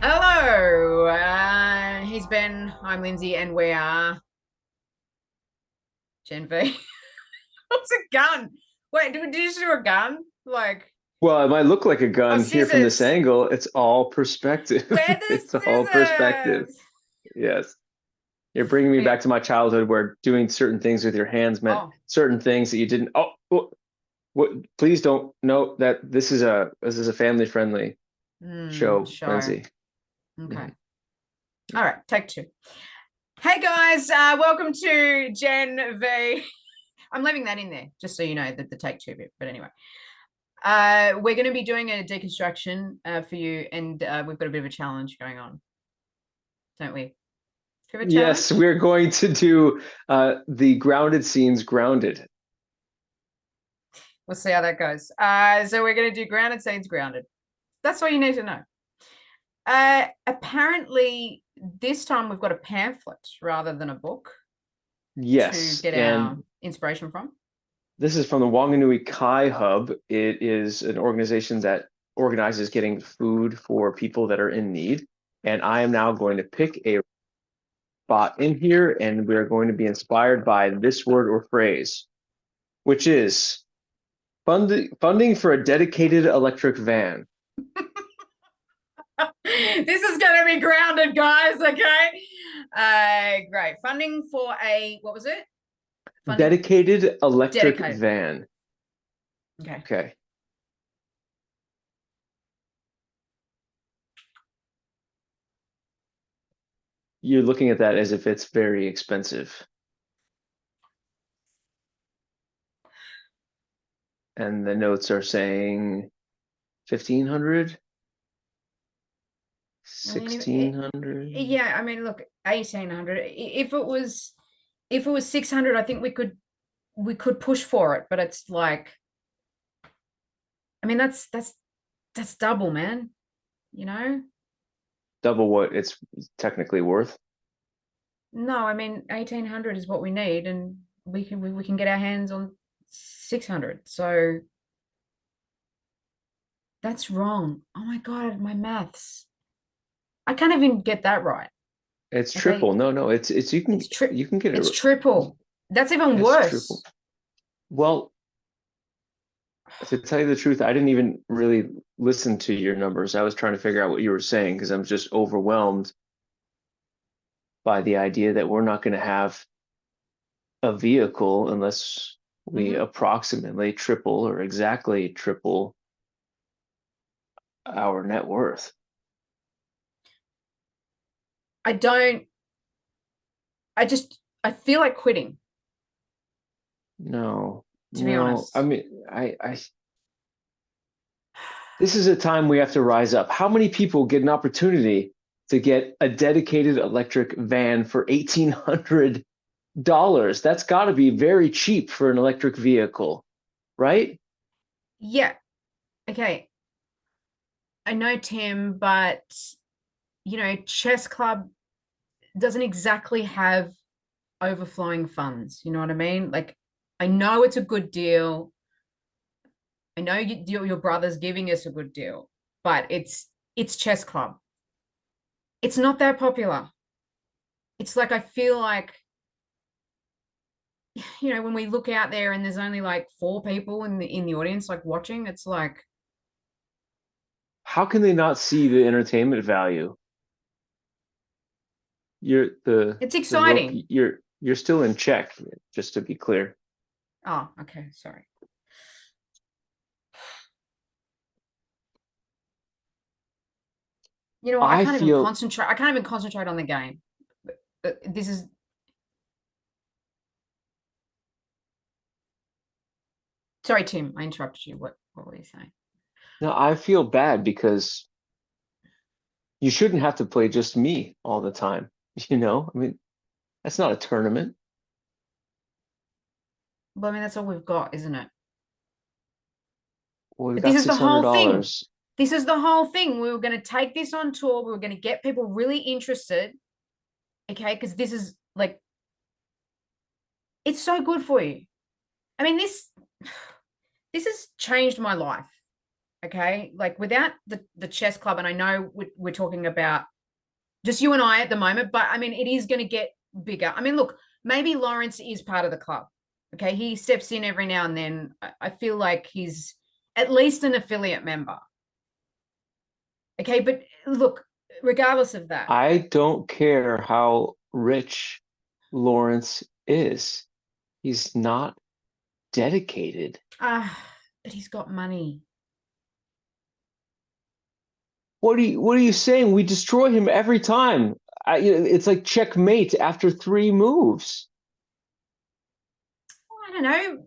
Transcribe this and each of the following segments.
Hello, he's Ben. I'm Lindsay, and we are Gen V. What's a gun? Wait, did you just do a gun? Like, Well, it might look like a oh, gun here from this scissors. angle. It's all perspective. Where the It's all perspective. scissors? Yes. You're bringing me Yeah. back to my childhood where doing certain things with your hands meant Oh, certain things that you didn't. What, please don't know that this is a family friendly show, show. Lindsay. Okay. Mhm. All right, take two. Hey guys, welcome to Gen V. I'm leaving that in there just so you know that the take two bit. But anyway, we're going to be doing a deconstruction for you, and we've got a bit of a challenge going on, don't we? Do you have a Yes, challenge? we're going to do the grounded scenes grounded. We'll see how that goes. So we're going to do grounded scenes grounded. That's all you need to know. Apparently, this time we've got a pamphlet rather than a book to Yes, get our and inspiration from. this is from the Wanganui Kai Hub. It is an organization that organizes getting food for people that are in need. And I am now going to pick a spot in here, and we are going to be inspired by this word or phrase, which is funding for a dedicated electric van. This is going to be grounded, guys. Okay. Great. Funding for a, what was it? Funding Dedicated electric dedicated. van. Okay. Okay. You're looking at that as if it's very expensive. And the notes are saying 1,500, I mean, 1,600. yeah, I mean, look, 1,800. If it was 600, I think we could push for it, but it's like, I mean, that's double, man. You know? Double what it's technically worth. No, I mean, 1,800 is what we need, and we can get our hands on 600. So that's wrong. Oh my God, my maths. I can't even get that right. It's triple. Okay. No. It's you can get it. It's triple. That's even It's triple. worse. Well, to tell you the truth, I didn't even really listen to your numbers. I was trying to figure out what you were saying because I'm just overwhelmed by the idea that we're not going to have a vehicle unless we Hmm. approximately triple or exactly triple our net worth. I don't, I feel like quitting, No, to be no. I honest. mean, this is a time we have to rise up. How many people get an opportunity to get a dedicated electric van for $1,800? That's got to be very cheap for an electric vehicle, right? Yeah. Okay. I know, Tim, but chess club doesn't exactly have overflowing funds. You know what I mean? Like, I know it's a good deal. I know your brother's giving us a good deal, but it's chess club. It's not that popular. It's like I feel like when we look out there and there's only like four people in the audience like watching, it's like, How can they not see the entertainment value? You're it's the rope. exciting. You're still in check, just to be clear. Oh, okay, sorry. You know what? I I can't even feel concentrate. I can't even concentrate on the game. This is sorry, Tim. I interrupted you. What were you saying? no, I feel bad because you shouldn't have to play just me all the time. I mean, that's not a tournament. Well, I mean, that's all we've got, isn't it? Well, we've But this got is the six hundred whole thing. dollars. This is the whole thing. We were going to take this on tour. We were going to get people really interested. Okay, because this is like it's so good for you. I mean, this has changed my life. Okay, like without the chess club, and I know we're talking about just you and I at the moment, but I mean it is going to get bigger. I mean, look, maybe Lawrence is part of the club. Okay, he steps in every now and then. I feel like he's at least an affiliate member. Okay, but look, regardless of that, I don't care how rich Lawrence is. He's not dedicated. but he's got money. What are you saying? We destroy him every time. It's like checkmate after 3 moves. I don't know.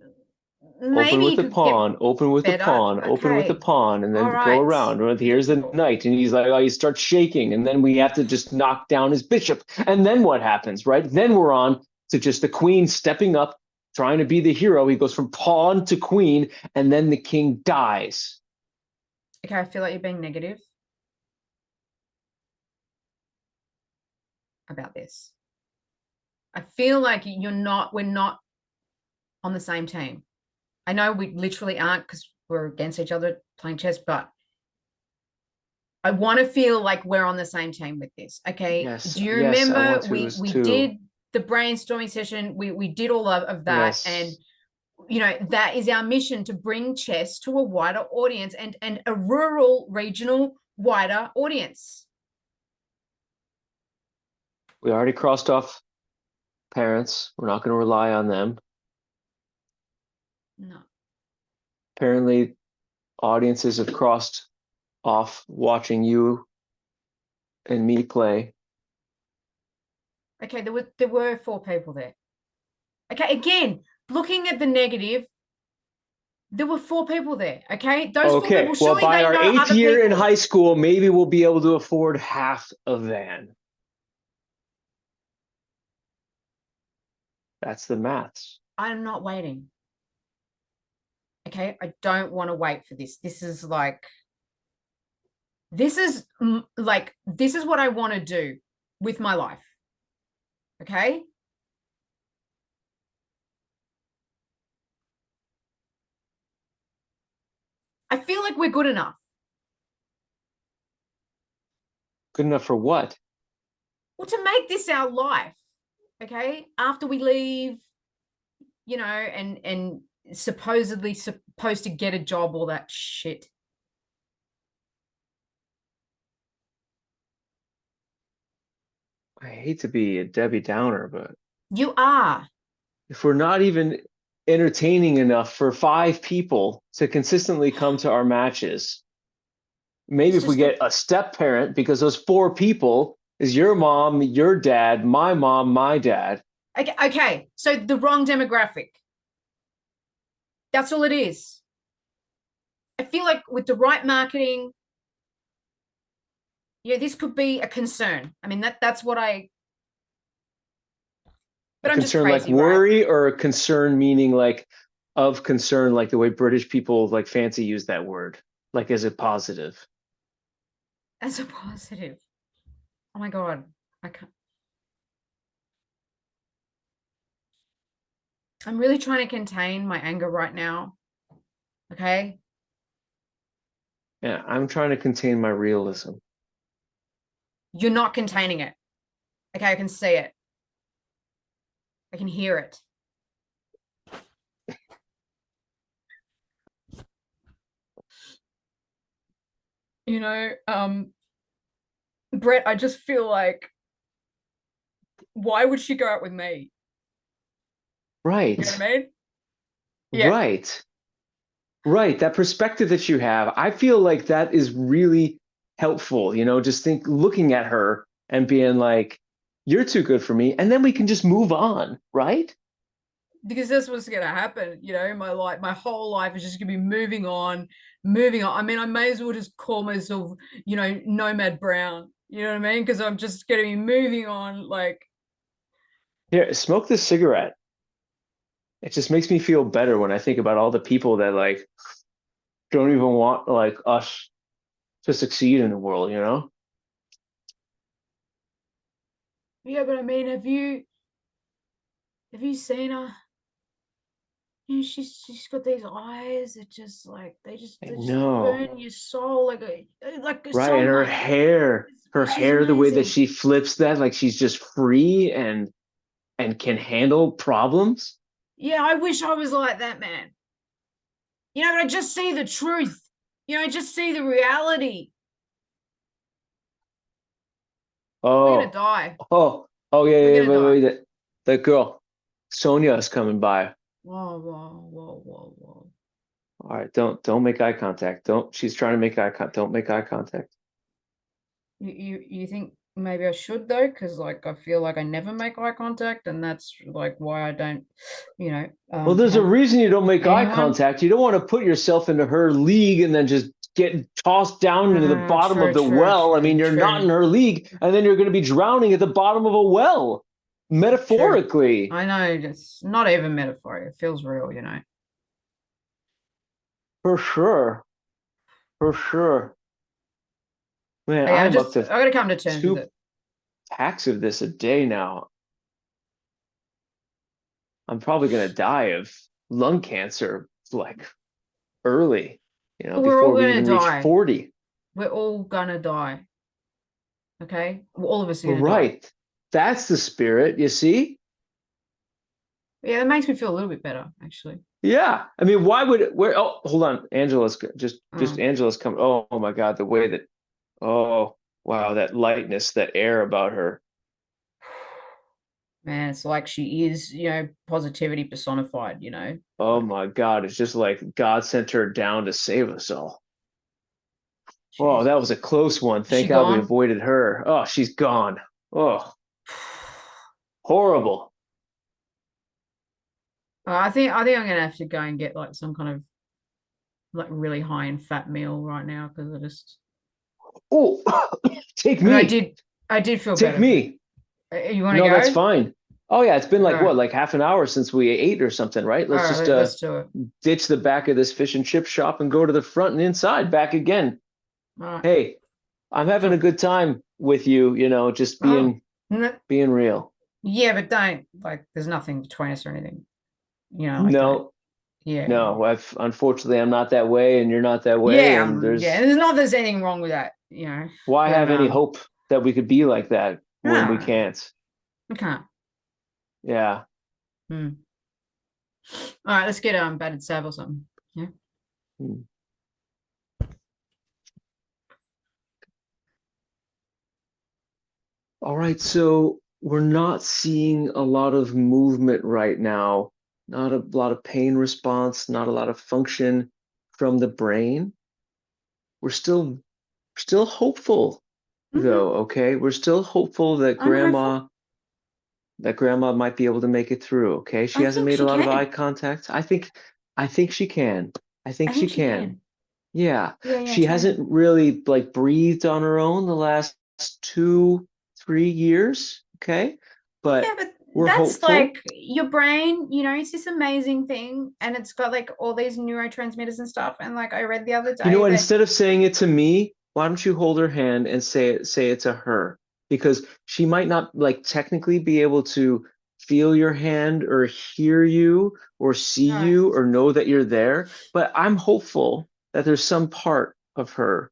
Open Maybe with you the could get pawn, open with the better. pawn, open with the Okay, pawn, and all then go right. around. Well, here's the knight, and he's like, oh, he starts shaking, and then we have to just knock down his bishop. And then what happens, right? Then we're on to just the queen stepping up, trying to be the hero. He goes from pawn to queen, and then the king dies. Okay, I feel like you're being negative about this. I feel like we're not on the same team. I know we literally aren't because we're against each other playing chess, but I want to feel like we're on the same team with this. Okay. Yes, Do you yes, I want remember to as we too. did the brainstorming session? We did all of that. And Yes, that is our mission, to bring chess to a wider audience and a rural, regional, wider audience. we already crossed off parents. We're not going to rely on them. No. Apparently, audiences have crossed off watching you and me play. Okay, there were 4 people there. Okay, again, looking at the negative, there were 4 people there. Okay, those 4 people, Okay, well, surely by they our know eighth other year in people. high school, maybe we'll be able to afford half a van. That's the maths. I'm not waiting. Okay, I don't want to wait for this. This is what I want to do with my life. Okay. I feel like we're good enough. Good enough for what? Well, to make this our life. Okay. After we leave, and supposedly supposed to get a job, all that shit. I hate to be a Debbie Downer, but You are. if we're not even entertaining enough for 5 people to consistently come to our matches, maybe It's if we just the get a step parent, because those 4 people is your mom, your dad, my mom, my dad. okay. So the wrong demographic. That's all it is. I feel like with the right marketing, this could be a concern. I mean, that's what A but I'm just concern like crazy, right? worry, or a concern meaning like of concern, like the way British people like fancy use that word, like as a positive. As a positive. Oh my God. I can't. I'm really trying to contain my anger right now. Okay. Yeah, I'm trying to contain my realism. You're not containing it. Okay. I can see it. I can hear it. Brett, I just feel like, why would she go out with me? You know what Right, I mean? Yeah. right, right. That perspective that you have, I feel like that is really helpful. Just looking at her and being like, you're too good for me. And then we can just move on, right? Because that's what's gonna happen. My whole life is just gonna be moving on, moving on. I mean, I may as well just call myself, Nomad Brown. You know what I mean? Because I'm just gonna be moving on. Like, Here, smoke this cigarette. It just makes me feel better when I think about all the people that like don't even want like us to succeed in the world. yeah, but I mean, have you seen her? she's got these eyes that just like I they just know. burn your soul like Right. And someone. her She's hair, the way that amazing. she flips that, like she's just free and can handle problems. Yeah, I wish I was like that, man. But I just see the truth. I just see the reality. We're gonna Oh, die. oh, yeah, We're yeah, gonna die. wait. That girl, Sonia is coming by. Whoa, whoa, whoa, whoa, whoa. All right, don't make eye contact. Don't. She's trying to make eye contact. Don't make eye contact. You think maybe I should though? Because like I feel like I never make eye contact, and that's like why I don't, Well, there's a have reason you don't make eye anyone. contact. You don't want to put yourself into her league and then just get tossed down into the bottom of True, the true, well. I true, mean, you're not in true, her league, and then you're going to be drowning at the bottom of a well, true. metaphorically. I know it's not even metaphor. It feels real. For sure. For sure. Man, But yeah, I'm up to I gotta come to terms with two it. packs of this a day now. I'm probably going to die of lung cancer like early, We're all before we gonna even reach die. 40. We're all gonna die. Okay, all of us are gonna die. Right. That's the spirit, you see? Yeah, that makes me feel a little bit better, actually. Yeah. I mean, why would where oh, hold on. Angela's just Oh Angela's coming. Oh my God, the way that oh wow, that lightness, that air about her. man, it's like she is, positivity personified. Oh Like, my God, it's just like God sent her down to save us all. Oh, that was a Jesus. close one. Is she Thank God we gone? avoided her. Oh, she's gone. Oh, horrible. I think I'm gonna have to go and get like some kind of like really high in fat meal right now because I just. Oh, take I mean, me. I did feel Take better, but me. you want to No, that's go? fine. Oh yeah, it's been All like right, what, like half an hour since we ate or something, right? all Let's right, just let's do it. ditch the back of this fish and chip shop and go to the front and inside back again. All right, Hey, I'm having a cool. good time with you, just Oh, being real. yeah, but don't like. There's nothing between us or anything. Like don't. No, Yeah, no, unfortunately I'm not that way and you're not that way yeah, and yeah. there's There's anything wrong with that. why But have any hope that we could be like that when we no, can't? I can't. Yeah. Hmm. All right, let's get battered sab or something. Yeah. Hmm. All right, so we're not seeing a lot of movement right now, not a lot of pain response, not a lot of function from the brain. We're still hopeful Hmm. though, okay? We're still hopeful I'm hopeful. that grandma might be able to make it through, okay? She I hasn't think made a she lot of eye can. contact. I think she can. I think I she think she can. can. Yeah. Yeah, yeah, She totally. hasn't really like breathed on her own the last 2, 3 years, okay? Yeah, But but we're that's hopeful. like your brain, it's this amazing thing, and it's got like all these neurotransmitters and stuff. And like I read the other You know day what? that Instead of saying it to me, why don't you hold her hand and say it to her? Because she might not like technically be able to feel your hand or hear you or see no. you or know that you're there, but I'm hopeful that there's some part of her.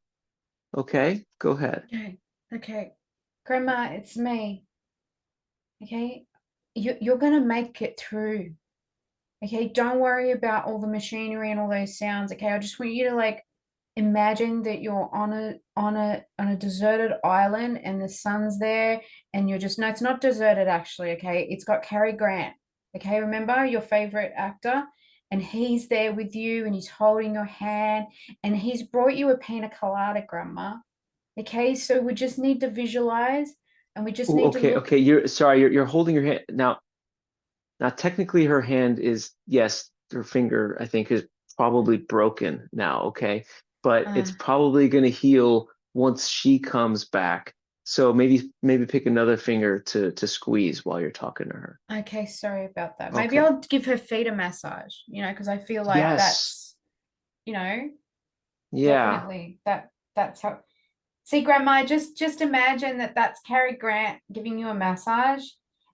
Okay? Go ahead. Okay, okay, Grandma, it's me. Okay, you're gonna make it through. Okay, don't worry about all the machinery and all those sounds. Okay, I just want you to like imagine that you're on a deserted island and the sun's there and you're just no, it's not deserted actually. Okay, it's got Cary Grant. Okay, remember your favorite actor, and he's there with you and he's holding your hand and he's brought you a pina colada, Grandma. Okay, so we just need to visualize and we just Oh, need to okay, look. okay. You're sorry, you're holding your hand now. Now, technically, her hand is, yes, her finger, I think, is probably broken now, okay? But Uh, it's probably going to heal once she comes back. So maybe pick another finger to squeeze while you're talking to her. okay, sorry about that. Maybe Okay. I'll give her feet a massage, because I feel like Yes. that's, you know, Yeah. definitely that's how. See, Grandma, just imagine that that's Cary Grant giving you a massage,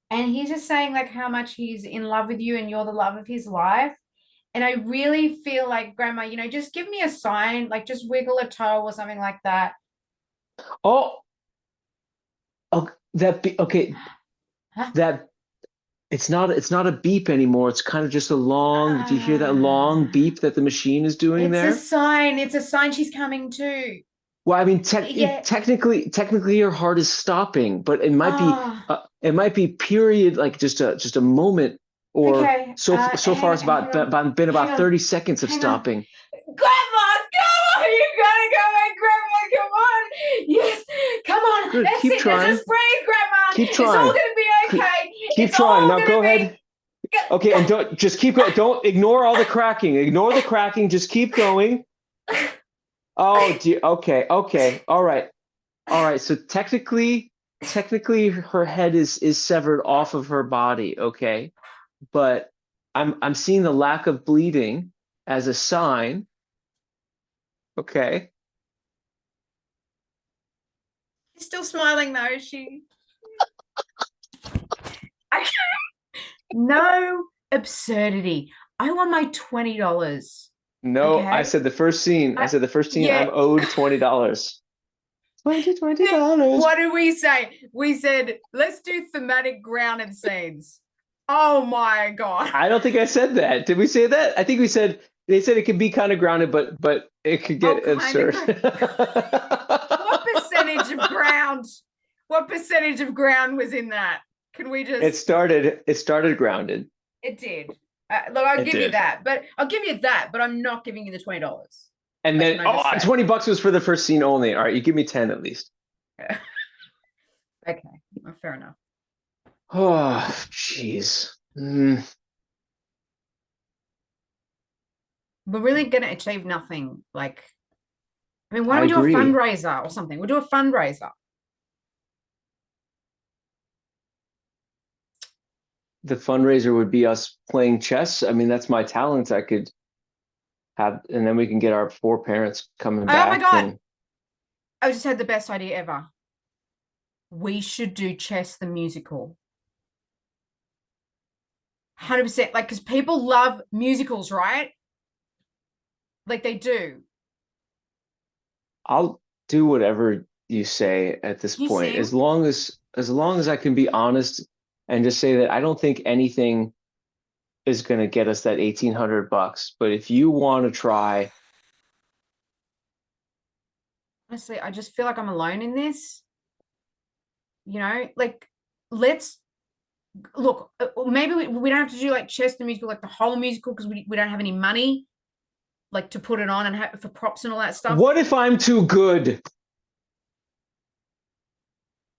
and he's just saying like how much he's in love with you and you're the love of his life. And I really feel like, Grandma, you know, just give me a sign, like just wiggle a toe or something like that. Oh, oh okay. Huh? That it's not a beep anymore. It's kind of just a long. Do you hear that long Ah, beep that the machine is doing it's a there? sign. It's a sign she's coming to. Well, I mean, Yeah. technically, your heart is stopping, but Ah, it might be period, like just a moment, or okay. so far it's Hang on. been Hang about on. 30 seconds of Hang on. stopping. Grandma, come on. You gotta go in, Grandma. Come on. Yes. Come on. Good, That's keep it. Now trying, just breathe, Grandma. keep It's all trying, gonna be okay. keep It's trying. all Now gonna go be. ahead. Okay, and don't just keep going. Don't ignore all the cracking. Ignore the cracking. Just keep going. Oh, dear. Okay, okay, all right. All right, so technically her head is severed off of her body, okay? But I'm seeing the lack of bleeding as a sign, okay? She's still smiling though. I, no absurdity. I want my $20. No, I Okay. said the first scene. I I, said the first scene I'm yeah. owed $20. $20. What did we say? We said, let's do thematic grounded scenes. Oh my God. I don't think I said that. Did we say that? I think we said they said it could be kind of grounded, but it could Oh, get kind of. absurd. What percentage of ground? What percentage of ground was in that? Can we just? It started grounded. It did. Look, I'll It give you did. that, but I'll give you that, but I'm not giving you the $20. And Like, then, can I oh, just say? $20 was for the first scene only. All right, you give me 10 at least. Okay, well, fair enough. Oh, jeez. We're really gonna achieve nothing. Like, I mean, why I don't we do a agree. fundraiser or something? We'll do a fundraiser. The fundraiser would be us playing chess. I mean, that's my talent. I could have, and then we can get our four parents coming Oh my back. God, And I just had the best idea ever. We should do Chess the musical. 100%. Like, because people love musicals, right? Like they do. I'll do whatever you say at this Can you point, sing? as long as I can be honest and just say that I don't think anything is going to get us that 1,800 bucks. But if you want to try, Honestly, I just feel like I'm alone in this. Like, let's look. Maybe we don't have to do like Chess the musical, like the whole musical, because we don't have any money, like to put it on and have for props and all that stuff. what if I'm too good?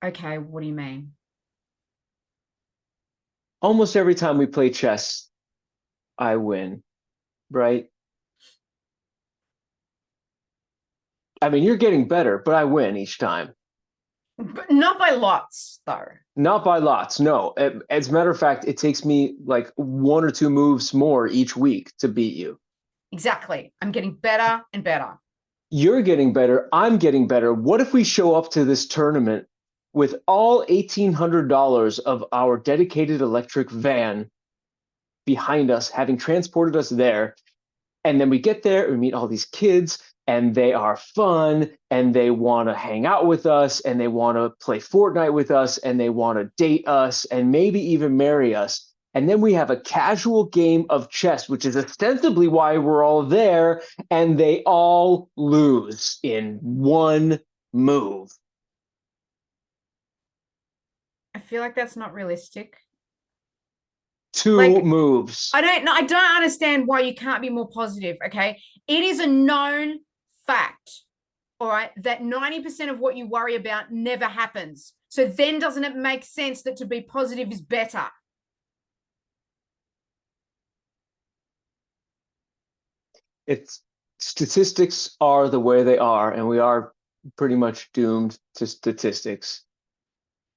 Okay, what do you mean? Almost every time we play chess, I win, right? I mean, you're getting better, but I win each time. But not by lots, though. Not by lots, no. As a matter of fact, it takes me like one or two moves more each week to beat you. Exactly. I'm getting better and better. You're getting better. I'm getting better. What if we show up to this tournament with all $1,800 of our dedicated electric van behind us, having transported us there? And then we get there and we meet all these kids and they are fun and they want to hang out with us and they want to play Fortnite with us and they want to date us and maybe even marry us. And then we have a casual game of chess, which is ostensibly why we're all there, and they all lose in one move. I feel like that's not realistic. Two Like, moves. I don't understand why you can't be more positive. Okay. It is a known fact, all right, that 90% of what you worry about never happens. So then doesn't it make sense that to be positive is better? It's statistics are the way they are, and we are pretty much doomed to statistics.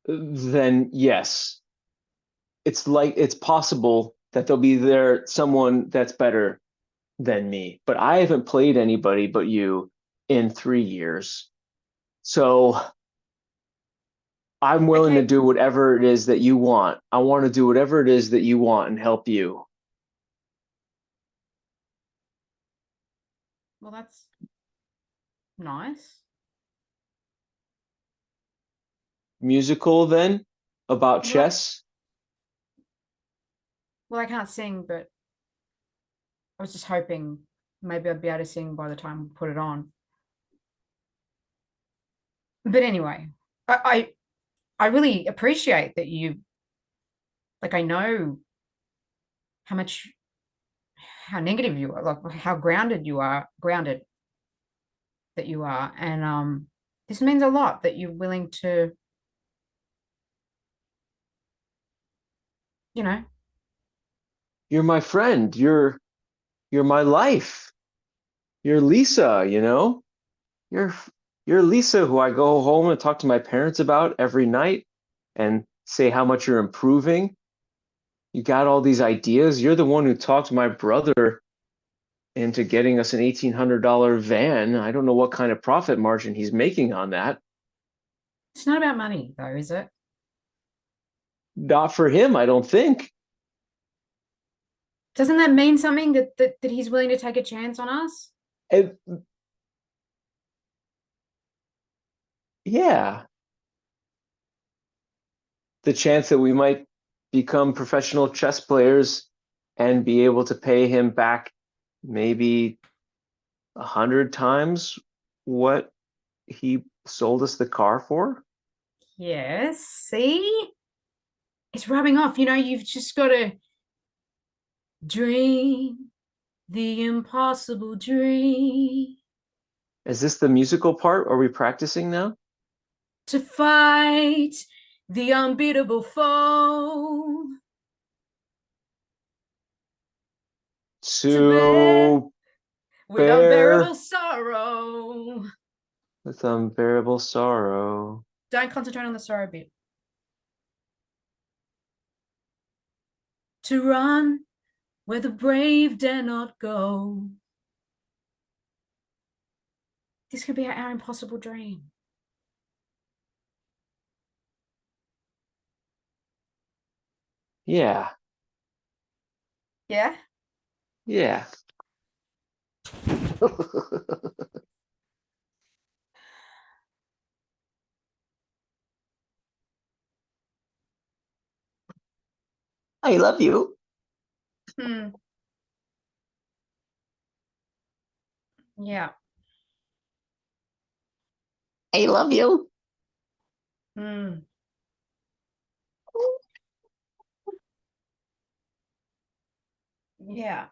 Then yes, it's possible that there'll be there someone that's better than me. But I haven't played anybody but you in 3 years. So I'm willing to Okay. do whatever it is that you want. I want to do whatever it is that you want and help you. Well, that's nice. Musical then about Well, chess? I can't sing, but I was just hoping maybe I'd be able to sing by the time we put it on. But anyway, I really appreciate that you, like, I know how much, how negative you are, like how grounded that you are. And this means a lot that you're willing to, you know, You're my friend. You're my life. You're Lisa, you know? You're you're Lisa who I go home and talk to my parents about every night and say how much you're improving. You got all these ideas. You're the one who talked my brother into getting us an $1,800 van. I don't know what kind of profit margin he's making on that. it's not about money though, is it? Not for him, I don't think. Doesn't that mean something that he's willing to take a chance on us? It, yeah, the chance that we might become professional chess players and be able to pay him back maybe 100 times what he sold us the car for. Yes. See? It's rubbing off. You've just got to dream the impossible dream. Is this the musical part? Are we practicing now? To fight the unbeatable foe. To bear To with unbearable bear sorrow. with unbearable sorrow. Don't concentrate on the sorrow bit. To run where the brave dare not go. This could be our impossible dream. Yeah, Yeah? yeah. I love you. Hmm. Yeah. I love you. Hmm. Yeah.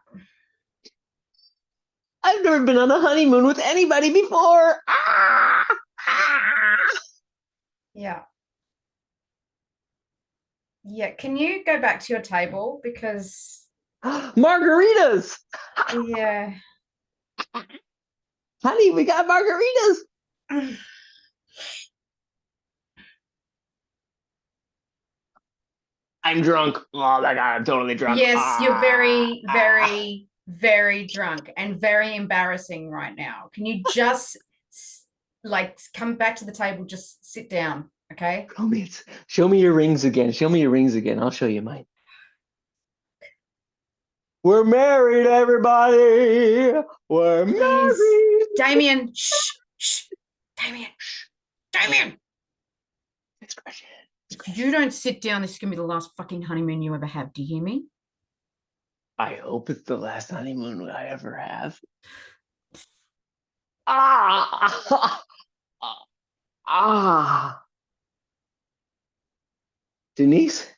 I've never been on a honeymoon with anybody before. Ah! Ah! Yeah. Yeah. Can you go back to your table? Because, Margaritas. yeah. Honey, we got margaritas. I'm drunk. Oh my God, I'm totally drunk. Yes, you're Ah, very, ah. very, very drunk and very embarrassing right now. Can you just like come back to the table? Just sit down, okay? Show me your rings again. Show me your rings again. I'll show you mine. We're married, everybody. We're Please, married. Damien. Shh, shh, Damien, Damien. Discretion. If you don't sit down, this is gonna be the last fucking honeymoon you ever have. Do you hear me? I hope it's the last honeymoon I ever have. Ah, ah. Denise.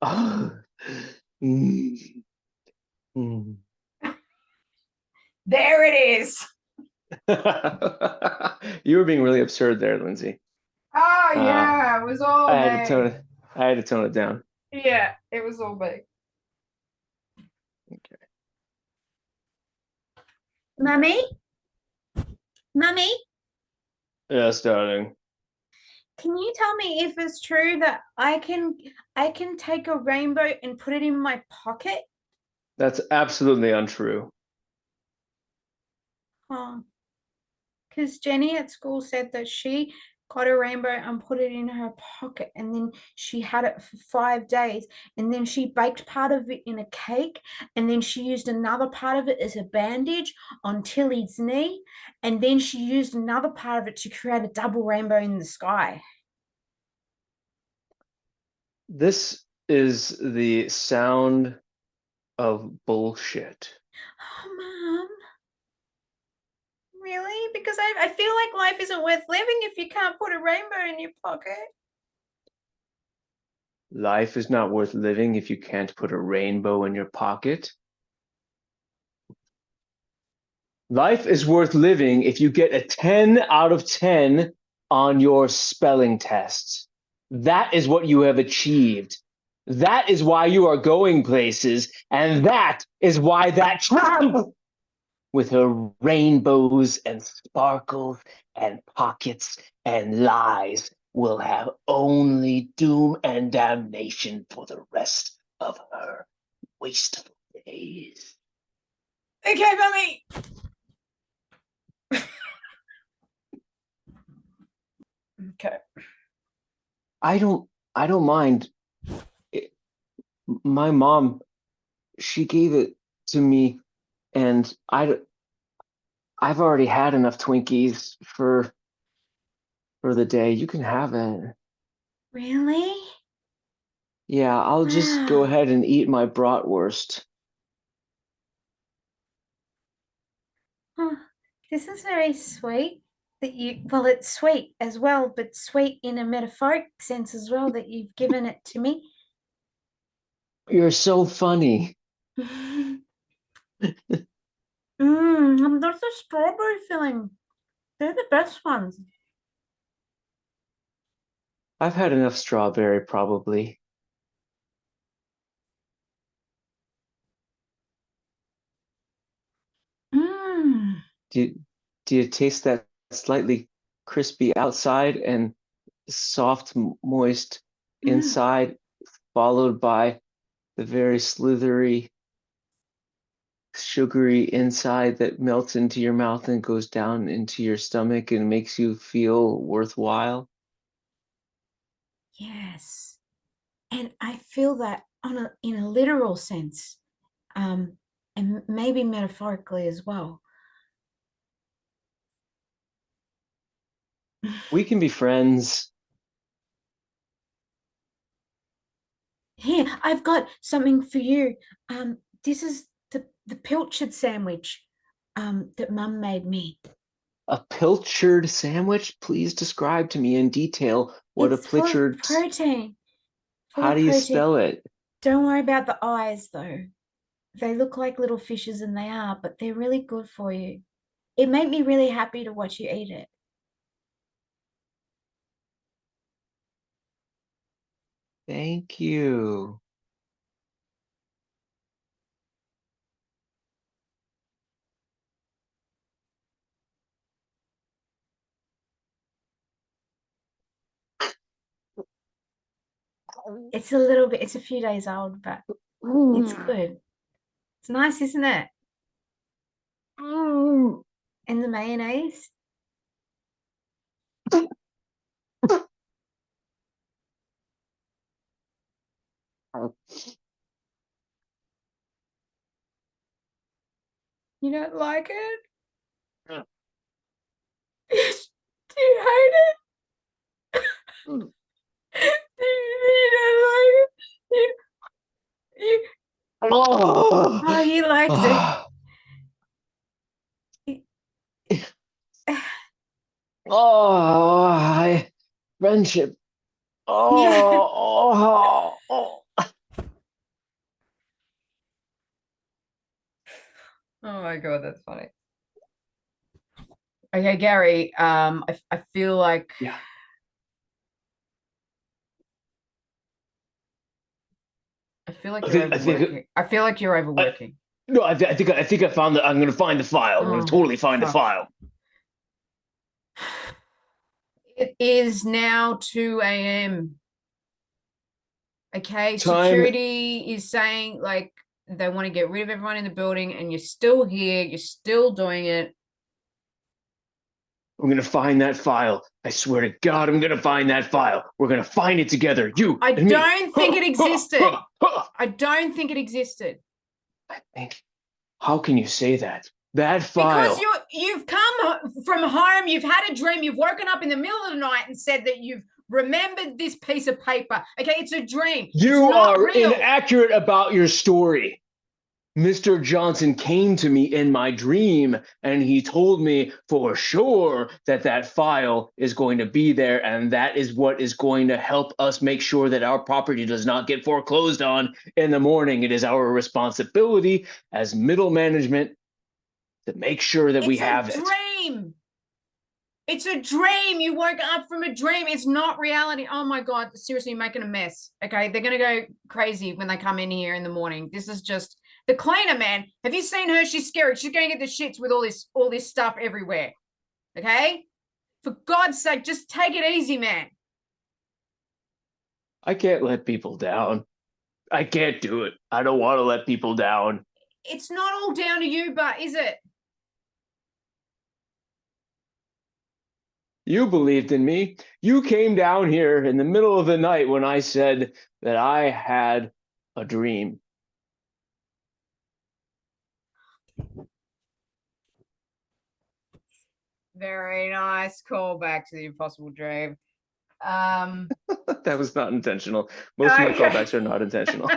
Oh. Mm. Mm. There it is. You were being really absurd there, Lindsay. Oh Uh, yeah, it was all I had to tone me. it. I had to tone it down. Yeah, it was all me. Okay. Mummy, mummy, Yes, darling. can you tell me if it's true that I can take a rainbow and put it in my pocket? That's absolutely untrue. Oh, because Jenny at school said that she got a rainbow and put it in her pocket, and then she had it for 5 days, and then she baked part of it in a cake, and then she used another part of it as a bandage on Tilly's knee, and then she used another part of it to create a double rainbow in the sky. This is the sound of bullshit. Oh, Mom. Really? Because I feel like life isn't worth living if you can't put a rainbow in your pocket. Life is not worth living if you can't put a rainbow in your pocket. Life is worth living if you get a 10 out of 10 on your spelling test. That is what you have achieved. That is why you are going places, and that is why that tramp with her rainbows and sparkles and pockets and lies will have only doom and damnation for the rest of her wasteful days. Okay, Mummy. Okay. I don't mind. My mom, she gave it to me, and I've already had enough Twinkies for the day. You can have it. Really? Yeah, I'll just go Wow. ahead and eat my bratwurst. Oh, this is very sweet that well, it's sweet as well, but sweet in a metaphoric sense as well, that you've given it to me. You're so funny. And there's the strawberry filling. They're the best ones. I've had enough strawberry, probably. Mmm. Do do you taste that slightly crispy outside and soft, moist Mm. inside, followed by the very slithery, sugary inside that melts into your mouth and goes down into your stomach and makes you feel worthwhile? Yes. And I feel that in a literal sense, um, and maybe metaphorically as well. We can be friends. Here, I've got something for you. This is the pilchard sandwich that Mum made me. A pilchard sandwich? Please describe to me in detail what a It's full of pilchard. protein. Full How of do you protein. spell it? Don't worry about the eyes though. They look like little fishes and they are, but they're really good for you. It made me really happy to watch you eat it. Thank you. It's a few days old, but it's good. It's nice, isn't it? And the mayonnaise. You don't like it? Do you hate it? You don't like it? Oh, he likes it. Oh, friendship. Yeah. Oh. Oh my God, that's funny. Okay, Gary, I feel like Yeah. you're I think, overworking. I feel like you're I, overworking. no, I think I found I'm going to find the file. I'm going to Oh, totally find the fuck. file. It is now 2 a.m. Okay, Time. security is saying like they want to get rid of everyone in the building, and you're still here, you're still doing it. I'm going to find that file. I swear to God, I'm going to find that file. We're going to find it together. You I and me. don't think it existed. I don't think it existed. I think, how can you say that? That file. Because you've come from home, you've had a dream, you've woken up in the middle of the night and said that you've remembered this piece of paper. Okay, it's a dream. You are real. inaccurate about your story. Mr. Johnson came to me in my dream and he told me for sure that that file is going to be there, and that is what is going to help us make sure that our property does not get foreclosed on in the morning. It is our responsibility as middle management to make sure that we have it. It's a dream. It's a dream. You woke up from a dream. It's not reality. Oh my God, seriously, you're making a mess. Okay, they're going to go crazy when they come in here in the morning. This is just the cleaner, man. Have you seen her? She's scary. She's going to get the shits with all this stuff everywhere. Okay? For God's sake, just take it easy, man. I can't let people down. I can't do it. I don't want to let people down. It's not all down to you, but is it? You believed in me. You came down here in the middle of the night when I said that I had a dream. Very nice callback to the impossible dream. That was not intentional. Most of my callbacks are not intentional.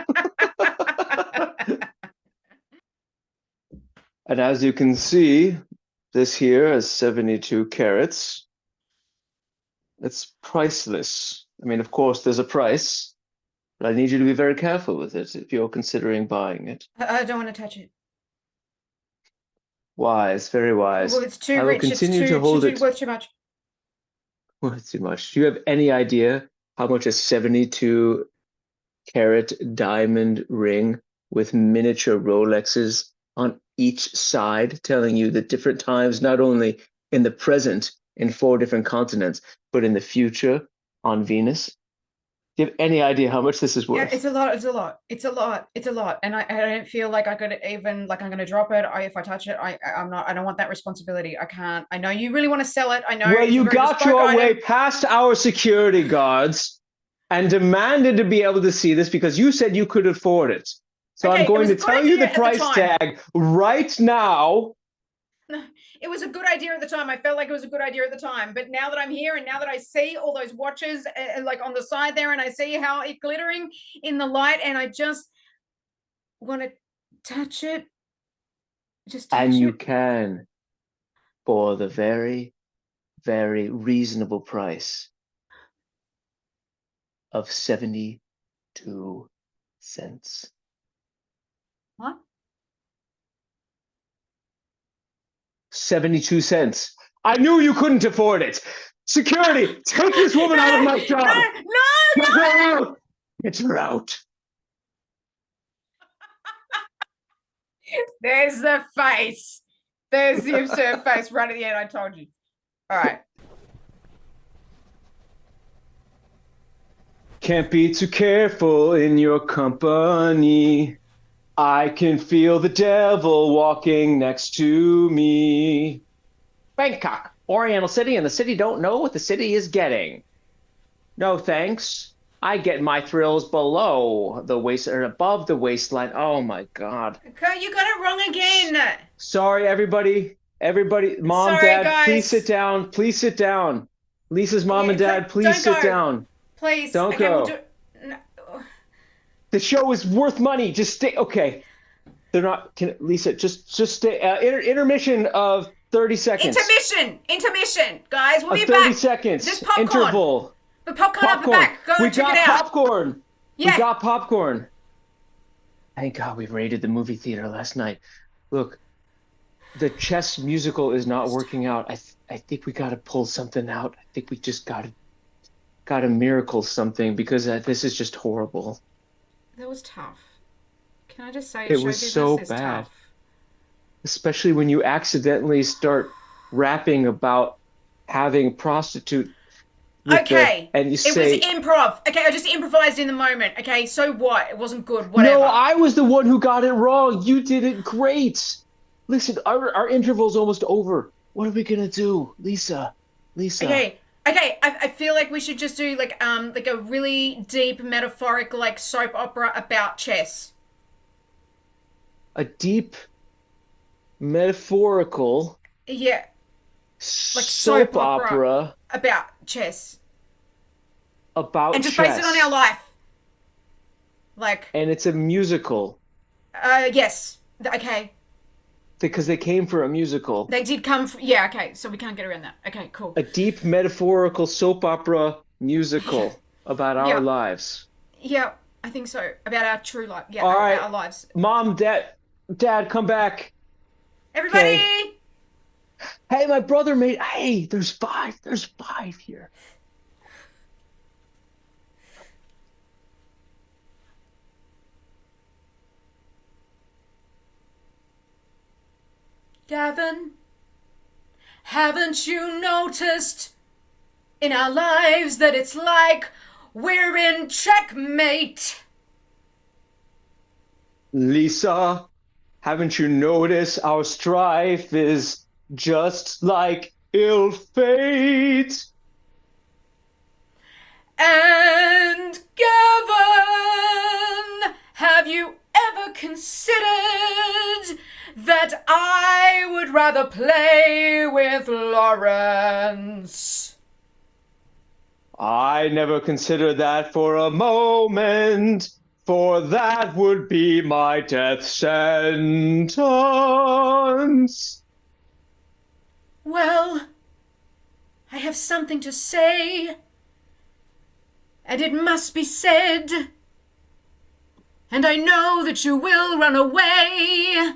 And as you can see, this here is 72 carats. It's priceless. I mean, of course, there's a price, but I need you to be very careful with it if you're considering buying it. I don't want to touch it. Wise, very wise. Well, it's too I will rich. continue It's to hold it. worth too much. Worth too much. Do you have any idea how much a 72 carat diamond ring with miniature Rolexes on each side, telling you the different times, not only in the present in 4 different continents, but in the future on Venus? Do you have any idea how much this is worth? Yeah, it's a lot. And I don't feel like I could even, like, I'm going to drop it. If I touch it, I don't want that responsibility. I can't. I know you really want to sell it. I know. Well, you got your way past our security guards and demanded to be able to see this because you said you could afford it. So okay, I'm going to tell you the price tag right now. It was a good idea at the time. I felt like it was a good idea at the time. But now that I'm here and now that I see all those watches like on the side there, and I see how it's glittering in the light, and I just want to touch it. Just touch it. And you can, for the very, very reasonable price of 72 cents. What? 72 cents. I knew you couldn't afford it. Security, take this woman out of my shop. No. Get her out. Get her out. There's the face. There's the absurd face right at the end. I told you. All right. Can't be too careful in your company. I can feel the devil walking next to me. Bangkok, Oriental City, and the city don't know what the city is getting. No thanks. I get my thrills below the waist or above the waistline. Oh my God. Okay, you got it wrong again. Sorry, everybody. Everybody, mom, sorry, dad, guys. Please sit down. Please sit down. Lisa's mom and dad, please sit down. Please. Don't okay, go. We'll no. The show is worth money. Just stay. Okay. They're not. Lisa, just stay. Intermission of 30 seconds. Intermission, guys. We'll be 30 back. 30 seconds. There's popcorn. Interval. The popcorn up the back. Go and check it out. Popcorn. Yeah. We got popcorn. Thank God we raided the movie theater last night. Look, the chess musical is not working out. I think we got to pull something out. I think we just got to miracle something because this is just horrible. That was tough. Can I just say it was so bad. Tough. Especially when you accidentally start rapping about having a prostitute. Okay. And you say, it was improv. Okay, I just improvised in the moment. Okay, so what? It wasn't good. Whatever. No, I was the one who got it wrong. You did it great. Listen, our interval's almost over. What are we gonna do, Lisa? Lisa, Okay, okay. I feel like we should just do like a really deep metaphorical like soap opera about chess. a deep metaphorical Yeah, like soap soap opera opera about chess, about and just base it on our chess, life. Like, and it's a musical yes, okay. because they came for a musical. They did come. Yeah, okay. So we can't get around that. Okay, cool. A deep metaphorical soap opera Yeah, musical about our yeah, lives. yeah. I think so. About our true life. Yeah, All right, our lives. Mom, Dad, come back. Okay. Everybody, Hey, my brother made. Hey, there's five. There's five here. Gavin, haven't you noticed in our lives that it's like we're in checkmate? Lisa, haven't you noticed our strife is just like ill fate? And Gavin, have you ever considered that I would rather play with Lawrence? I never considered that for a moment, for that would be my death sentence. Well, I have something to say, and it must be said. And I know that you will run away,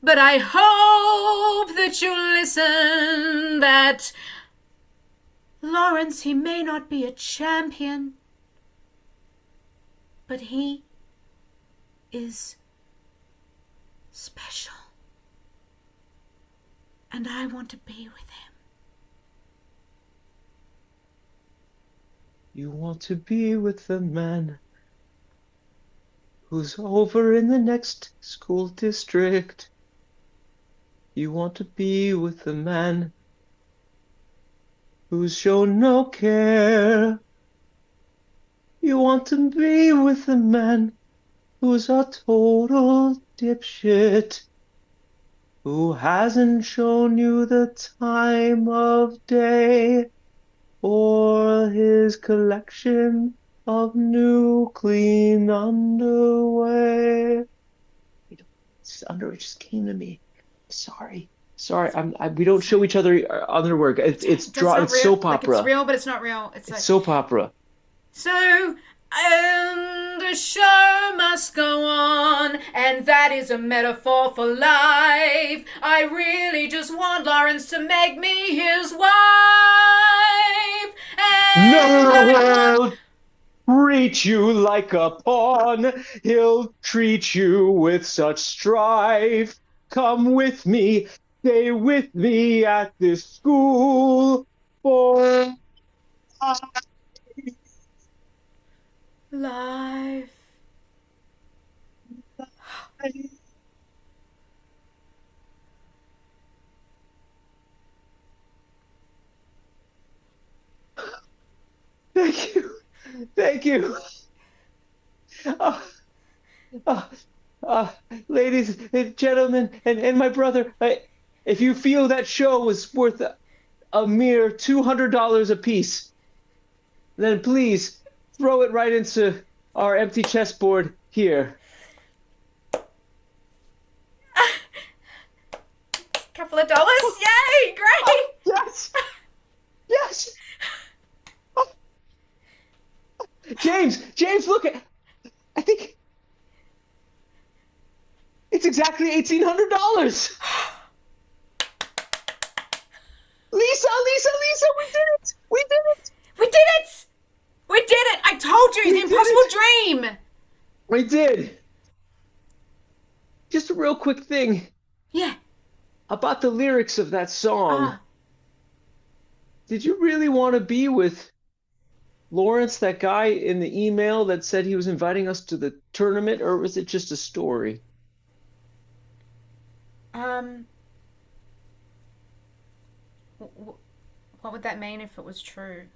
but I hope that you listen that Lawrence, he may not be a champion, but he is special. And I want to be with him. You want to be with the man who's over in the next school district. You want to be with the man who's shown no care. You want to be with the man who's a total dipshit, who hasn't shown you the time of day or his collection of new clean underwear. This underwear just came to me. Sorry. Sorry, we don't show each other underwear. That's not It's real. soap Like, it's opera. real, but it's not real. It's It's like, soap opera. so, the show must go on, and that is a metaphor for life. I really just want Lawrence to make me his wife. And No, he'll treat you like a pawn. He'll treat you with such strife. Come with me, stay with me at this school for life. Thank you. Thank you. Uh, uh, uh, Ladies and gentlemen, and my brother, if you feel that show was worth a mere $200 a piece, then please throw it right into our empty chessboard here. Couple of dollars. Yay! Great. Yes, yes. James, look at. I think it's exactly $1,800. Lisa, we did it! We did it! We did it. We did it. I told you, We the did impossible it! dream. We did. Just a real quick thing Yeah. about the lyrics of that song. Ah. Did you really want to be with Lawrence, that guy in the email that said he was inviting us to the tournament, or was it just a story? Um. w- What would that mean if it was true?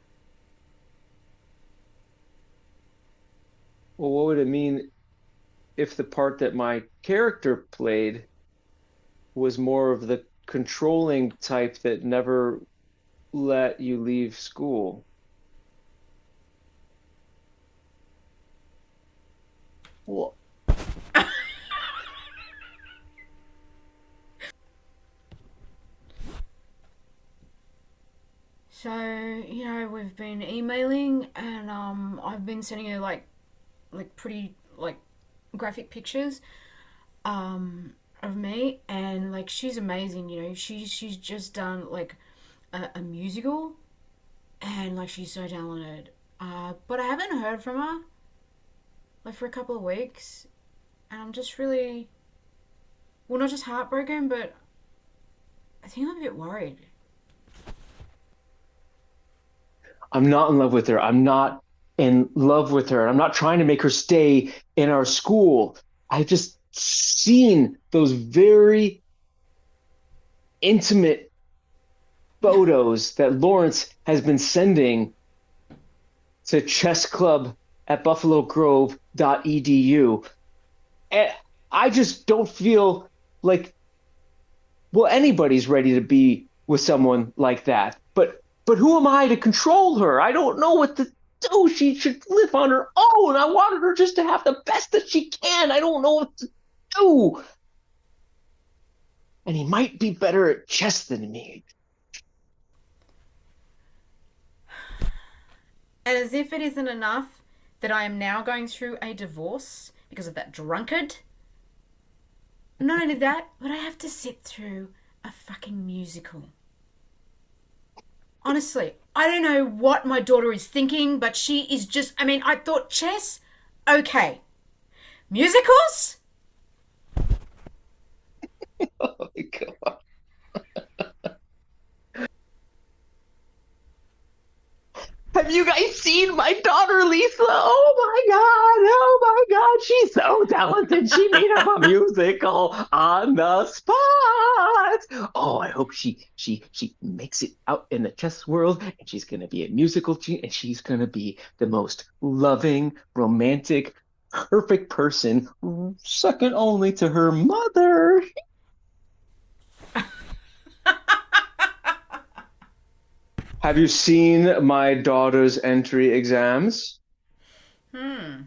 Well, what would it mean if the part that my character played was more of the controlling type that never let you leave school? Well, So, we've been emailing and I've been sending her pretty like graphic pictures of me, and like she's amazing, she's just done like a musical, and like she's so talented. But I haven't heard from her like for a couple of weeks, and I'm just really, well, not just heartbroken, but I think I'm a bit worried. I'm not in love with her. I'm not in love with her. I'm not trying to make her stay in our school. I've just seen those very intimate photos that Lawrence has been sending to chess club at buffalogrove.edu. And I just don't feel like, well, anybody's ready to be with someone like that. But who am I to control her? I don't know what to do. She should live on her own. I wanted her just to have the best that she can. I don't know what to do. And he might be better at chess than me. And as if it isn't enough that I am now going through a divorce because of that drunkard, not only that, but I have to sit through a fucking musical. Honestly, I don't know what my daughter is thinking, but she is just, I mean, I thought chess, okay. Musicals? Oh my God. Have you guys seen my daughter Lisa? Oh my God. Oh my God. She's so talented. She made up a musical on the spot. Oh, I hope she makes it out in the chess world, and she's gonna be a musical and she's gonna be the most loving, romantic, perfect person, second only to her mother. Have you seen my daughter's entry exams? Hmm.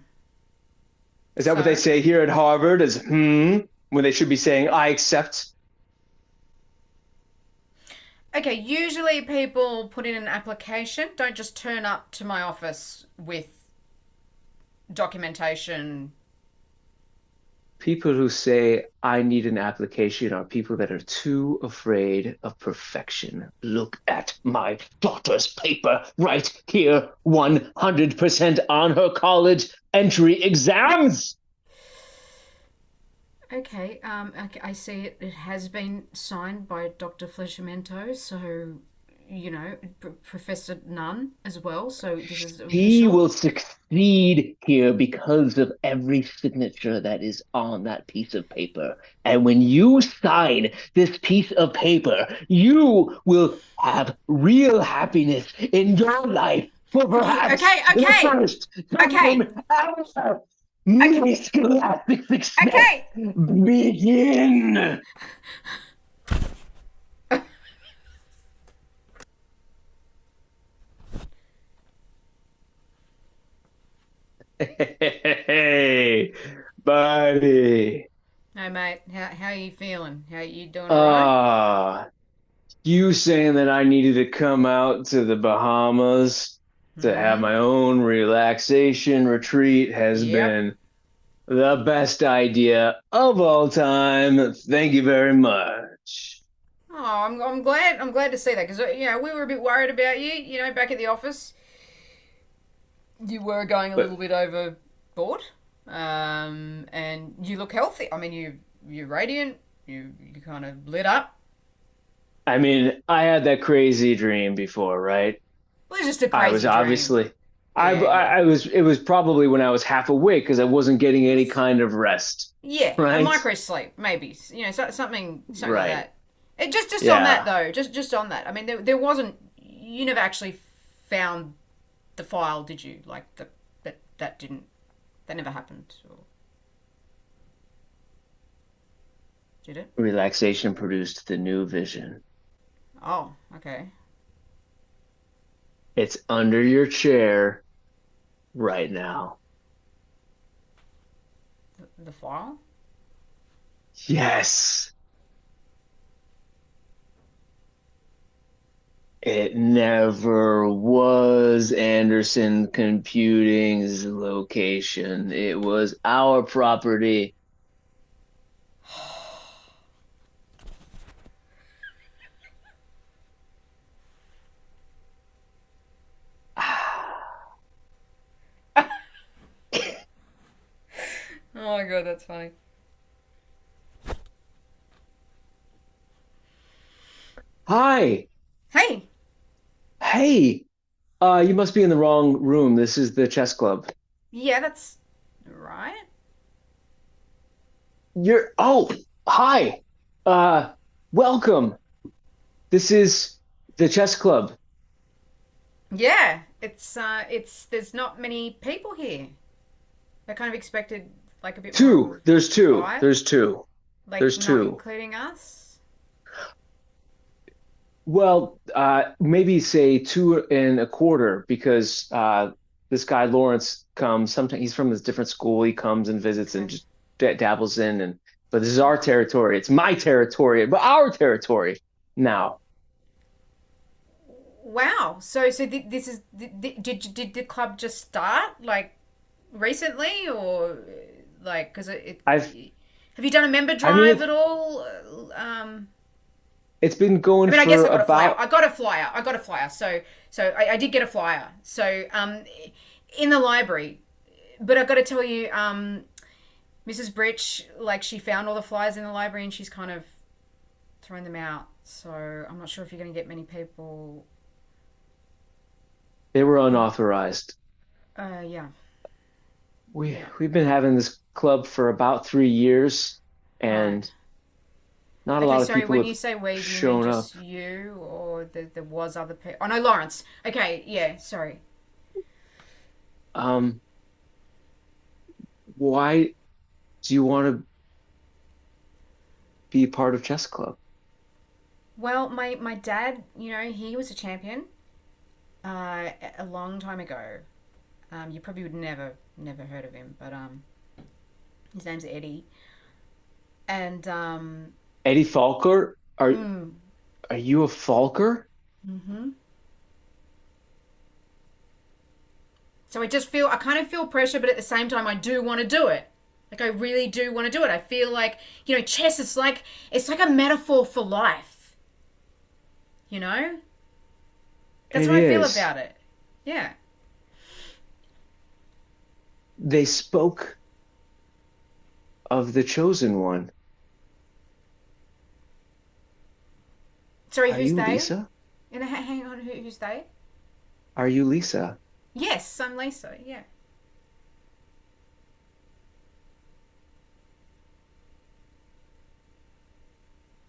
Is that what they So, say here at Harvard? Is when they should be saying I accept? okay, usually people put in an application, don't just turn up to my office with documentation. People who say I need an application are people that are too afraid of perfection. Look at my daughter's paper right here, 100% on her college entry exams. Okay, I see it has been signed by Dr. Fleschamento, so, Professor Nunn as well, so this is He official. will succeed here because of every signature that is on that piece of paper. And when you sign this piece of paper, you will have real happiness in your life for Okay, perhaps okay, the okay, first okay, time ever. okay, May scholastic success okay. begin. Hey, buddy. No, mate, how are you feeling? How are you doing all right? Ah, you saying that I needed to come out to the Bahamas to have Hmm. my own relaxation retreat has Yep. been the best idea of all time. Thank you very much. Oh, I'm glad to see that because we were a bit worried about you. Back at the office, you were going a But little bit overboard, and you look healthy. I mean, you're radiant. You kind of lit up. I mean, I had that crazy dream before, right? It was just a I was crazy dream. obviously, Yeah, yeah, I was, it was probably when I was half awake because I wasn't getting any kind of rest, yeah. A right? micro sleep, maybe. Something like Right. that. It just on that Yeah. though. Just on that. I mean, there wasn't. you never actually found the file, did you? Like that didn't, that never happened, or did it? Relaxation produced the new vision. Oh, okay. It's under your chair right now. The file? Yes. It never was Anderson Computing's location. It was our property. Oh my god, that's funny. Hi. Hey. Hey. You must be in the wrong room. This is the chess club. Yeah, that's right. Oh, hi. Uh, welcome. This is the chess club. Yeah, it's there's not many people here. I kind of expected like a bit more of Two. a There's two. vibe, There's two. like There's not two. including us. Well, maybe say two and a quarter because this guy Lawrence comes. Sometimes he's from this different school. He comes and visits and Okay. just dabbles in. And but this is our territory. It's my territory, but our territory now. Wow. So this is did the club just start like recently, or like because I've, have you done a member I mean, drive at all? it's been going I mean, I guess for I got a flyer. about. I got a flyer. I got a flyer. So I did get a flyer. So in the library, but I got to tell you, Mrs. Britch, like she found all the flyers in the library and she's kind of thrown them out. So I'm not sure if you're going to get many people. They were unauthorized. Yeah. We Yeah. we've been having this club for about 3 years, Right. and not a Okay, lot of sorry, people when you have say we, do you mean shown up. just you or there was other people? Oh, no, Lawrence. Okay, yeah, sorry. Um, why do you want to be part of chess club? Well, my dad, he was a champion a long time ago. You probably would never heard of him, but his name's Eddie. And Eddie Falker? mm, Are you a Falker? hmm so I kind of feel pressure, but at the same time, I do want to do it. Like I really do want to do it. I feel like chess. It's like a metaphor for life. You know, that's It what I feel is. about it. Yeah. They spoke of the chosen one. Sorry, Are who's you they? Lisa? Hang on, who's they? Are you Lisa? Yes, I'm Lisa. Yeah.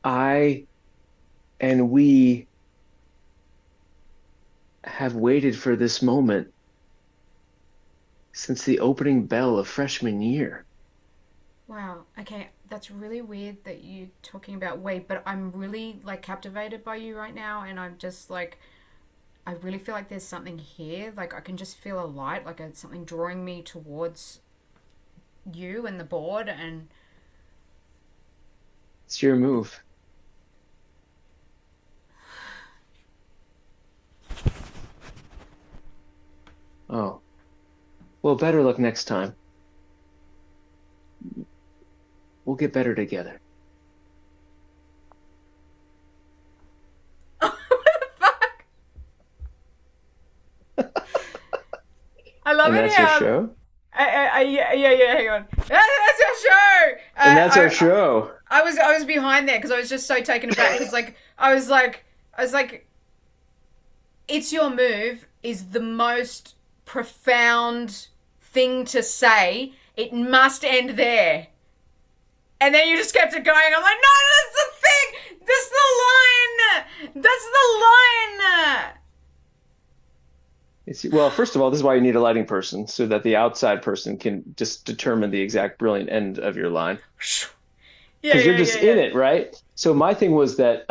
I and we have waited for this moment since the opening bell of freshman year. Wow. Okay, that's really weird that you talking about weight, but I'm really like captivated by you right now, and I'm just like I really feel like there's something here. Like I can just feel a light, like something drawing me towards you and the board, and It's your move. Oh, well, better luck next time. We'll get better together. what the fuck? I love And it that's your how show? yeah, hang on. That's our show. And that's our show. I was behind there because I was just so taken aback because like I was like it's your move is the most profound thing to say. It must end there. And then you just kept it going. I'm like, no, that's the thing. That's the line. That's the line. Well, first of all, this is why you need a lighting person so that the outside person can just determine the exact brilliant end of your line Yeah, because you're yeah, just yeah, in yeah. it, right? So my thing was that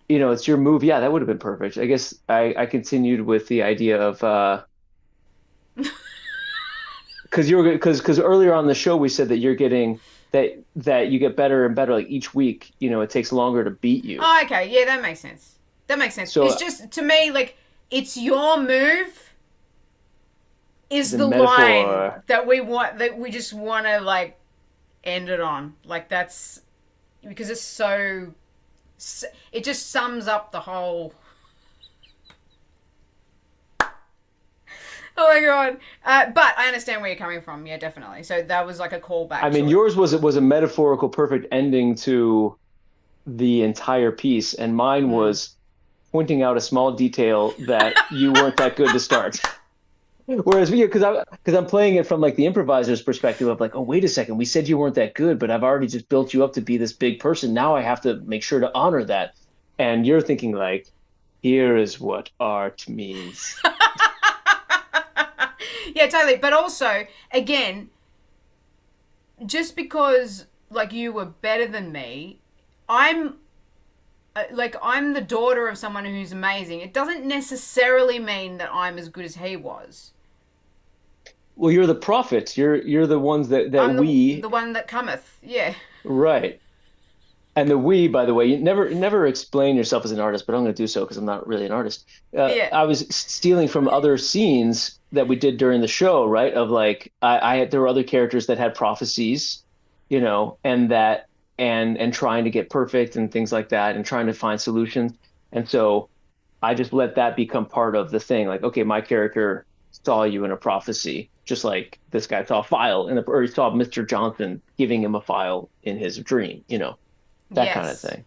it's your move. Yeah, that would have been perfect. I guess I continued with the idea of because you were because earlier on the show we said that you're getting that you get better and better like each week. It takes longer to beat you. Oh, okay. Yeah, that makes sense. That makes sense. It's So just to me like it's your move is the the line metaphor, that we want that we just want to like end it on. Like that's because it's so it just sums up the whole. Oh my god! But I understand where you're coming from. Yeah, definitely. So that was like a I callback mean, to it. yours was a metaphorical perfect ending to the entire piece, and mine Mm. was pointing out a small detail that you weren't that good to start. Whereas me, because I'm playing it from like the improviser's perspective of like, oh, wait a second, we said you weren't that good, but I've already just built you up to be this big person. Now I have to make sure to honor that. And you're thinking like, here is what art means. Yeah, totally. But also, again, just because like you were better than me, I'm like I'm the daughter of someone who's amazing. It doesn't necessarily mean that I'm as good as he was. Well, you're the prophets. You're the ones that I'm we, the one that cometh. Yeah. right. And the we, by the way, you never explain yourself as an artist, but I'm going to do so because I'm not really an artist. Yeah. I was stealing from other scenes that we did during the show, right? Of like there were other characters that had prophecies, and that and trying to get perfect and things like that, and trying to find solutions. And so I just let that become part of the thing. Like, okay, my character saw you in a prophecy, just like this guy saw a file or he saw Mr. Johnson giving him a file in his dream, that kind of Yes. thing.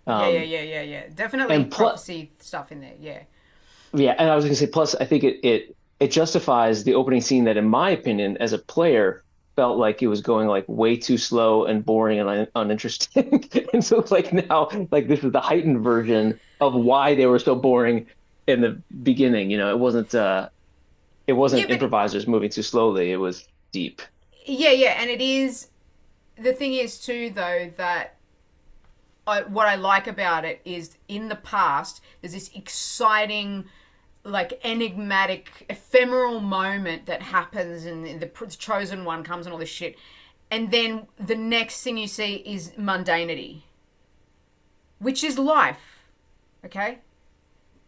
Yeah, yeah, Um, yeah, yeah, yeah. Definitely and plus, prophecy stuff in there. Yeah. yeah, and I was going to say, plus, I think it justifies the opening scene that, in my opinion, as a player, felt like it was going like way too slow and boring and uninteresting. And so, like now, like this is the heightened version of why they were so boring in the beginning. It Yeah, wasn't but improvisers moving too slowly. It was deep. yeah, yeah, and it is. The thing is too, though, that what I like about it is in the past there's this exciting like enigmatic ephemeral moment that happens and the chosen one comes and all this shit and then the next thing you see is mundanity which is life. Okay,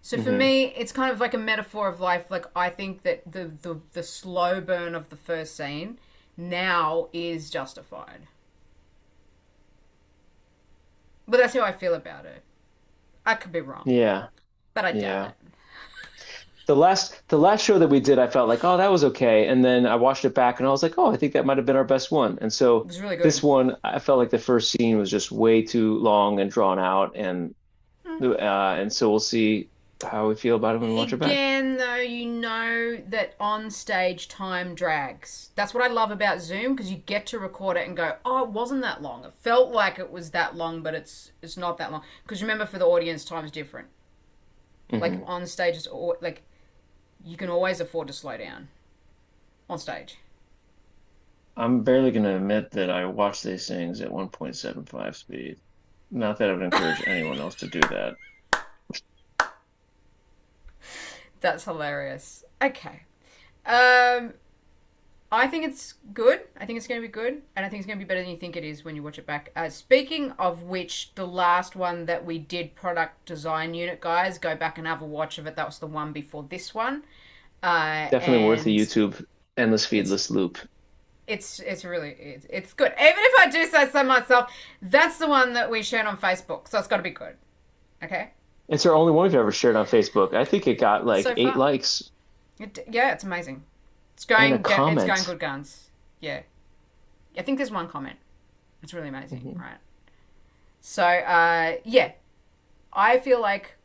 so for Hmm. me it's kind of like a metaphor of life. Like I think that the slow burn of the first scene now is justified, but that's how I feel about it. I could be wrong, Yeah, but I doubt yeah. it. The last show that we did, I felt like, oh, that was okay. And then I watched it back and I was like, oh, I think that might have been our best one. And It so was really this good. one, I felt like the first scene was just way too long and drawn out. And so we'll see how we feel about it when we watch it back. Again, though, you know that on stage time drags. That's what I love about Zoom because you get to record it and go, "Oh, it wasn't that long. It felt like it was that long, but it's not that long." Because remember, for the audience, time's different. Like Hmm. on stage, like you can always afford to slow down on stage. I'm barely going to admit that I watch these things at 1.75 speed. Not that I would encourage anyone else to do that. That's hilarious. Okay. Um, I think it's good. I think it's going to be good, and I think it's going to be better than you think it is when you watch it back. Speaking of which, the last one that we did, product design unit, guys, go back and have a watch of it. That was the one before this one, Definitely worth the and YouTube endless it's feedless loop. it's really it's good. Even if I do say so myself, that's the one that we shared on Facebook, so it's got to be good. Okay, It's our only one we've ever shared on Facebook. I think it got like so eight far, likes yeah, it's amazing. and a It's going comment. good guns. Yeah, I think there's one comment. It's really amazing, Mhm. right? So, yeah, I feel like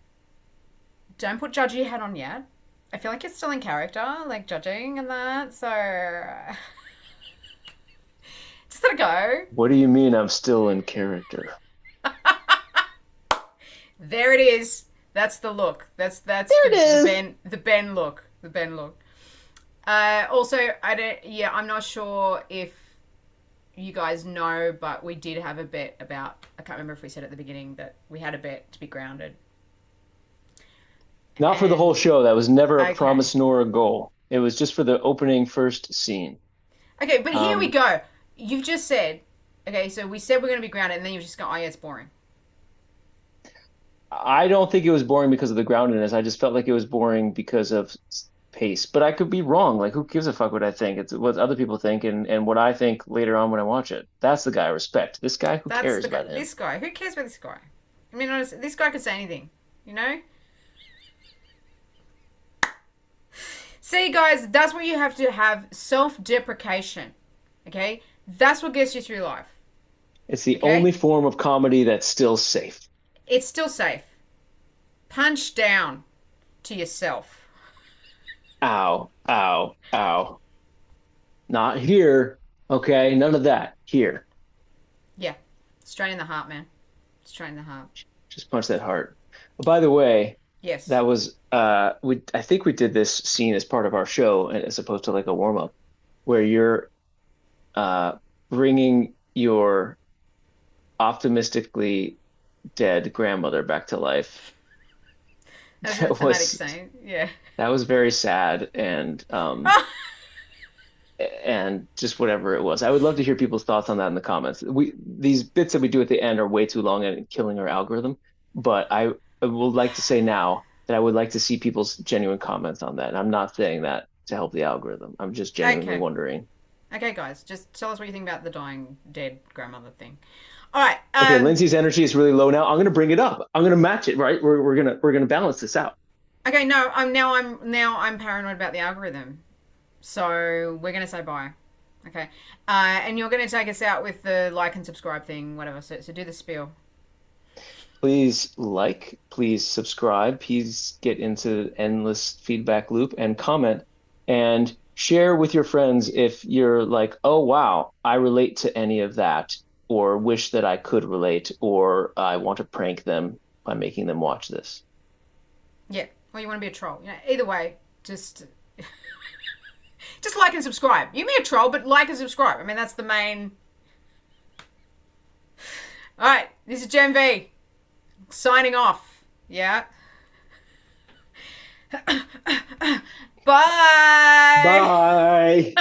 don't put judgy hat on yet. I feel like you're still in character, like judging and that. So, just let it go. What do you mean I'm still in character? There it is. That's the look. That's There it is. the Ben look. The Ben look. Also, I don't. Yeah, I'm not sure if you guys know, but we did have a bet about. I can't remember if we said at the beginning that we had a bet to be grounded. Not for the whole And show. That was never a okay, promise nor a goal. It was just for the opening first scene. okay, but here we Um, go. You've just said. Okay, so we said we're going to be grounded, and then you've just gone, oh yeah, it's boring. I don't think it was boring because of the groundedness. I just felt like it was boring because of pace. But I could be wrong. Like, who gives a fuck what I think? It's what other people think and what I think later on when I watch it. That's the guy I respect. This guy, who That's cares the guy. about him? This guy. Who cares about this guy? I mean, honestly, this guy could say anything. You know. See, guys, that's what you have to have self-deprecation. Okay, that's what gets you through life. It's the only Okay, form of comedy that's still safe. it's still safe. Punch down to yourself. Ow, ow, ow. Not here. Okay, none of that. Here. Yeah, straight in the heart, man. Straight in the heart. Just punch that heart. By the way, Yes. that was we I think we did this scene as part of our show as opposed to like a warm up where you're uh bringing your optimistically dead grandmother back to life. That was a bit That thematic was saying. Yeah. that was very sad and just whatever it was. I would love to hear people's thoughts on that in the comments. We these bits that we do at the end are way too long and killing our algorithm, but I would like to say now that I would like to see people's genuine comments on that. And I'm not saying that to help the algorithm. I'm just genuinely Okay. wondering. Okay, guys, just tell us what you think about the dying dead grandmother thing. All right. Okay, Lindsay's energy is really low now. I'm gonna bring it up. I'm gonna match it, right? We're gonna balance this out. Okay. No. I'm paranoid about the algorithm. So we're gonna say bye. Okay. And you're gonna take us out with the like and subscribe thing, whatever. So do the spiel. Please like, please subscribe, please get into endless feedback loop and comment and share with your friends if you're like, oh wow, I relate to any of that, or wish that I could relate, or I want to prank them by making them watch this. Yeah. Or you want to be a troll. You know, either way, just like and subscribe. You can be a troll, but like and subscribe. I mean, that's the main. All right. This is Gen V signing off. Yeah. Bye. Bye.